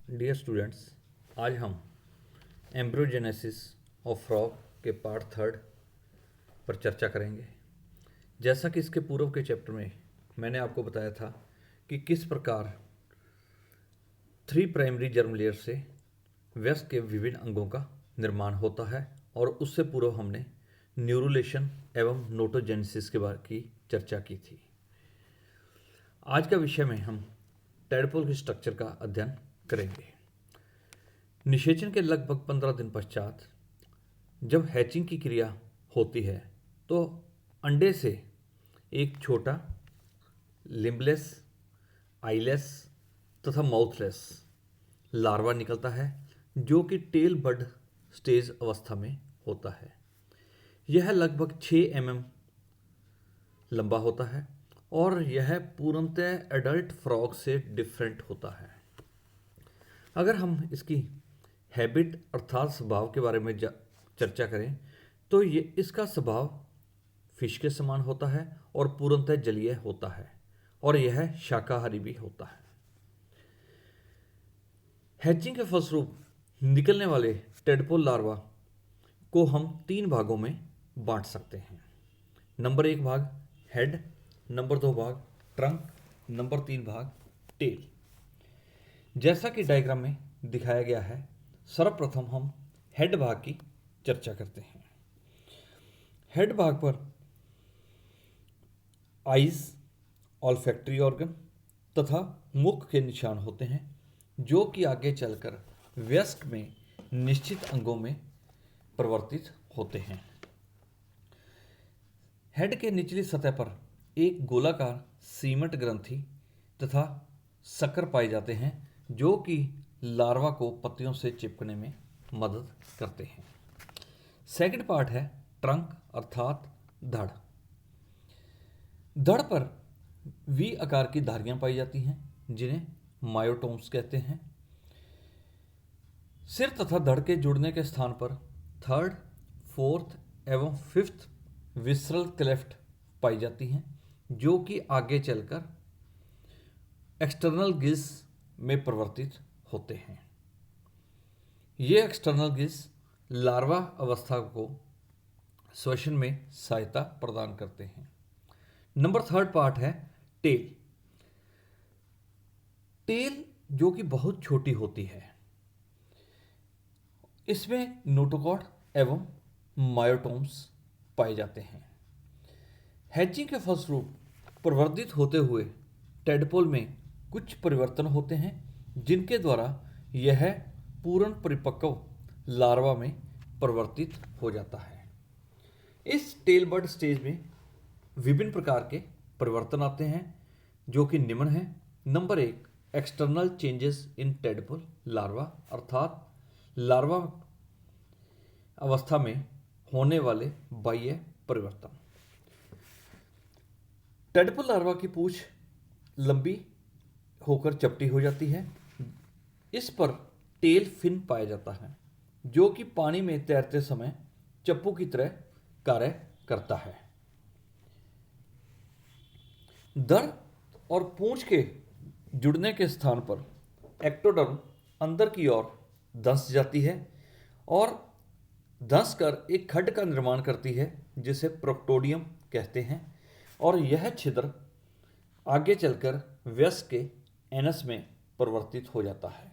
Dear students, आज हम embryogenesis of frog के पार्ट थर्ड पर चर्चा करेंगे। जैसा कि इसके पूर्व के चैप्टर में मैंने आपको बताया था कि किस प्रकार थ्री प्राइमरी जर्म लेयर से वयस्क के विभिन्न अंगों का निर्माण होता है, और उससे पूर्व हमने न्यूरुलेशन एवं नोटोजेनेसिस के बारे की चर्चा की थी। आज का विषय में हम टैडपोल के स्ट्रक्चर का अध्ययन करेंगे। निषेचन के लगभग 15 दिन पश्चात जब हैचिंग की क्रिया होती है तो अंडे से एक छोटा लिम्बलेस, आईलेस तथा माउथलेस लार्वा निकलता है, जो कि टेल बड स्टेज अवस्था में होता है। यह लगभग 6 mm लंबा होता है और यह पूर्णतः एडल्ट फ्रॉग से डिफरेंट होता है। अगर हम इसकी हैबिट अर्थात स्वभाव के बारे में चर्चा करें तो ये इसका स्वभाव फिश के समान होता है और पूर्णतः जलीय होता है, और यह शाकाहारी भी होता है। हैचिंग के फलस्वरूप निकलने वाले टेडपोल लार्वा को हम 3 भागों में बांट सकते हैं। नंबर 1 भाग हेड, नंबर 2 भाग ट्रंक, नंबर 3 भाग टेल। जैसा कि डायग्राम में दिखाया गया है, सर्वप्रथम हम हेड भाग की चर्चा करते हैं। हेड भाग पर आइज, ऑल्फैक्टरी ऑर्गन तथा मुख के निशान होते हैं, जो कि आगे चलकर वयस्क में निश्चित अंगों में परिवर्तित होते हैं। हेड के निचली सतह पर एक गोलाकार सीमेंट ग्रंथि तथा शक्कर पाए जाते हैं, जो कि लार्वा को पत्तियों से चिपकने में मदद करते हैं। सेकंड पार्ट है ट्रंक अर्थात धड़। धड़ पर वी आकार की धारियां पाई जाती हैं, जिन्हें मायोटोम्स कहते हैं। सिर तथा धड़ के जुड़ने के स्थान पर थर्ड, फोर्थ एवं फिफ्थ विसरल क्लेफ्ट पाई जाती हैं, जो कि आगे चलकर एक्सटर्नल गिल्स में परिवर्तित होते हैं। ये एक्सटर्नल गिल्स लार्वा अवस्था को श्वसन में सहायता प्रदान करते हैं। नंबर 3 पार्ट है टेल। टेल जो कि बहुत छोटी होती है, इसमें नोटोकॉड एवं मायोटोम्स पाए जाते हैं। हैचिंग के फलस्वरूप प्रवर्धित होते हुए टेडपोल में कुछ परिवर्तन होते हैं, जिनके द्वारा यह पूर्ण परिपक्व लार्वा में परिवर्तित हो जाता है। इस टेल बड स्टेज में विभिन्न प्रकार के परिवर्तन आते हैं, जो कि निम्न हैं। Number 1, external changes in tadpole larva अर्थात लार्वा अवस्था में होने वाले बाह्य परिवर्तन। टेडपोल लार्वा की पूंछ लंबी होकर चपटी हो जाती है। इस पर टेल फिन पाया जाता है, जो कि पानी में तैरते समय चप्पू की तरह कार्य करता है। धड़ और पूंछ के जुड़ने के स्थान पर एक्टोडर्म अंदर की ओर धंस जाती है और धंस कर एक खड्ड का निर्माण करती है, जिसे प्रोक्टोडियम कहते हैं, और यह छिद्र आगे चलकर वयस्क के एनस में परिवर्तित हो जाता है।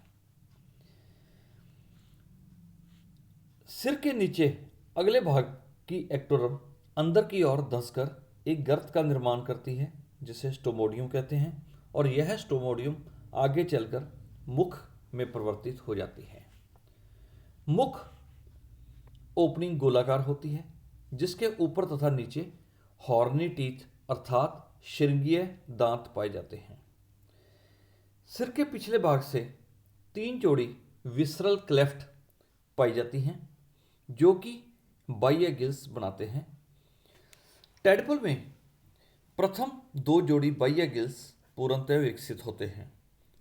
सिर के नीचे अगले भाग की एक्टोडर्म अंदर की ओर धंसकर एक गर्त का निर्माण करती है, जिसे स्टोमोडियम कहते हैं, और यह स्टोमोडियम आगे चलकर मुख में परिवर्तित हो जाती है। मुख ओपनिंग गोलाकार होती है, जिसके ऊपर तथा नीचे हॉर्नी टीथ अर्थात श्रृंगीय दांत पाए जाते हैं। सिर के पिछले भाग से 3 जोड़ी विसरल क्लेफ्ट पाई जाती हैं, जो कि बाह्य गिल्स बनाते हैं। टेडपोल में प्रथम 2 जोड़ी बाह्य गिल्स पूर्णतः विकसित होते हैं,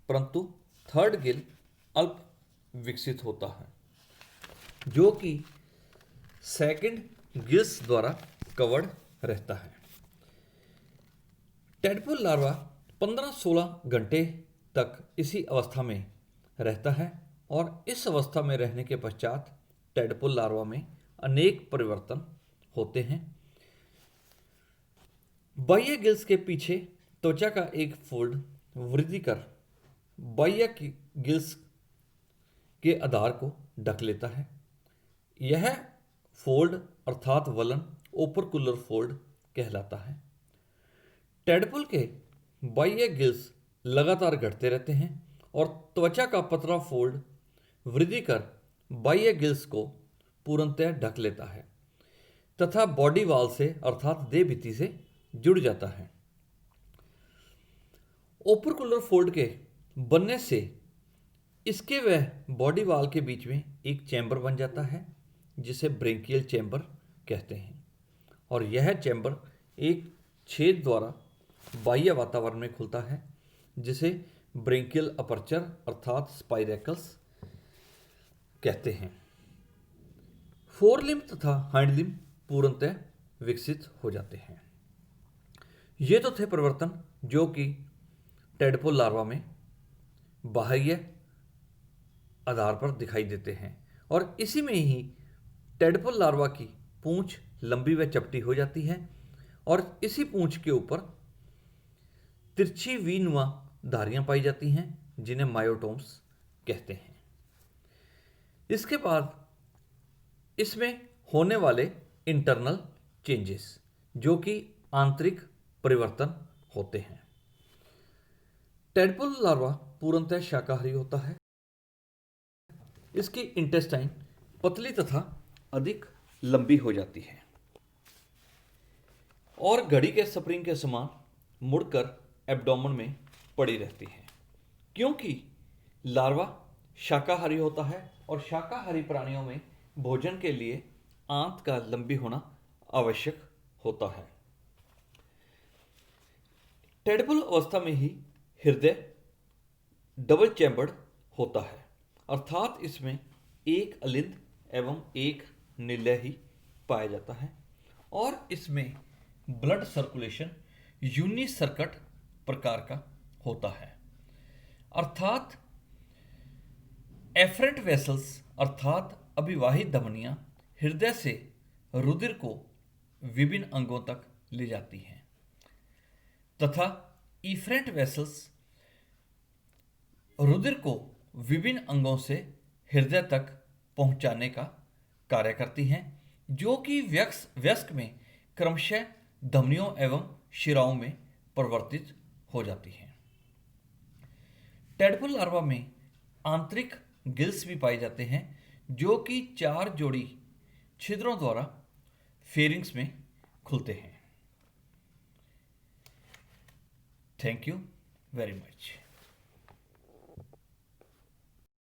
परंतु थर्ड गिल अल्प विकसित होता है, जो कि सेकंड गिल्स द्वारा कवर्ड रहता है। टेडपोल लार्वा 15-16 घंटे तक इसी अवस्था में रहता है और इस अवस्था में रहने के पश्चात टेडपोल लार्वा में अनेक परिवर्तन होते हैं। बाह्य गिल्स के पीछे त्वचा का एक फोल्ड वृद्धि कर बाह्य गिल्स के आधार को ढक लेता है। यह फोल्ड अर्थात वलन ओपरकुलर फोल्ड कहलाता है। टेडपोल के बाह्य गिल्स लगातार घटते रहते हैं और त्वचा का पतला फोल्ड वृद्धि कर बाह्य गिल्स को पूर्णतः ढक लेता है तथा बॉडी वॉल से अर्थात देह भित्ति से जुड़ जाता है। ओपरकुलर फोल्ड के बनने से इसके वह बॉडी वॉल के बीच में एक चैम्बर बन जाता है जिसे ब्रेंकियल चैम्बर कहते हैं और यह चैम्बर एक छेद द्वारा बाह्य वातावरण में खुलता है जिसे ब्रेंकियल अपर्चर अर्थात स्पाइरेकल्स कहते हैं। फोरलिम्ब तथा हाइंडलिम्ब पूर्णतः विकसित हो जाते हैं। ये तो थे परिवर्तन जो कि टेडपोल लार्वा में बाह्य आधार पर दिखाई देते हैं और इसी में ही टेडपोल लार्वा की पूंछ लंबी व चपटी हो जाती है और इसी पूंछ के ऊपर तिरछी वी-नुमा धारियां पाई जाती हैं जिन्हें मायोटोम्स कहते हैं। इसके बाद इसमें होने वाले इंटरनल चेंजेस जो कि आंतरिक परिवर्तन होते हैं। टेडपोल लार्वा पूर्णतः शाकाहारी होता है। इसकी इंटेस्टाइन पतली तथा अधिक लंबी हो जाती है और घड़ी के स्प्रिंग के समान मुड़कर एब्डोमेन में पड़ी रहती है। क्योंकि लार्वा शाकाहारी होता है और शाकाहारी प्राणियों में भोजन के लिए आंत का लंबी होना आवश्यक होता है। टेडपोल अवस्था में ही हृदय डबल चैम्बर्ड होता है अर्थात इसमें एक अलिंद एवं एक निलय ही पाया जाता है और इसमें ब्लड सर्कुलेशन यूनिसर्किट प्रकार का होता है अर्थात एफरेंट वेसल्स अर्थात अभिवाहित धमनियां हृदय से रुधिर को विभिन्न अंगों तक ले जाती हैं तथा इफरेंट वेसल्स रुधिर को विभिन्न अंगों से हृदय तक पहुंचाने का कार्य करती हैं जो कि वयस्क में क्रमशः धमनियों एवं शिराओं में परिवर्तित हो जाती हैं। टेडपोल लार्वा में आंतरिक गिल्स भी पाए जाते हैं जो कि 4 जोड़ी छिद्रों द्वारा फेरिंग्स में खुलते हैं। Thank you very much.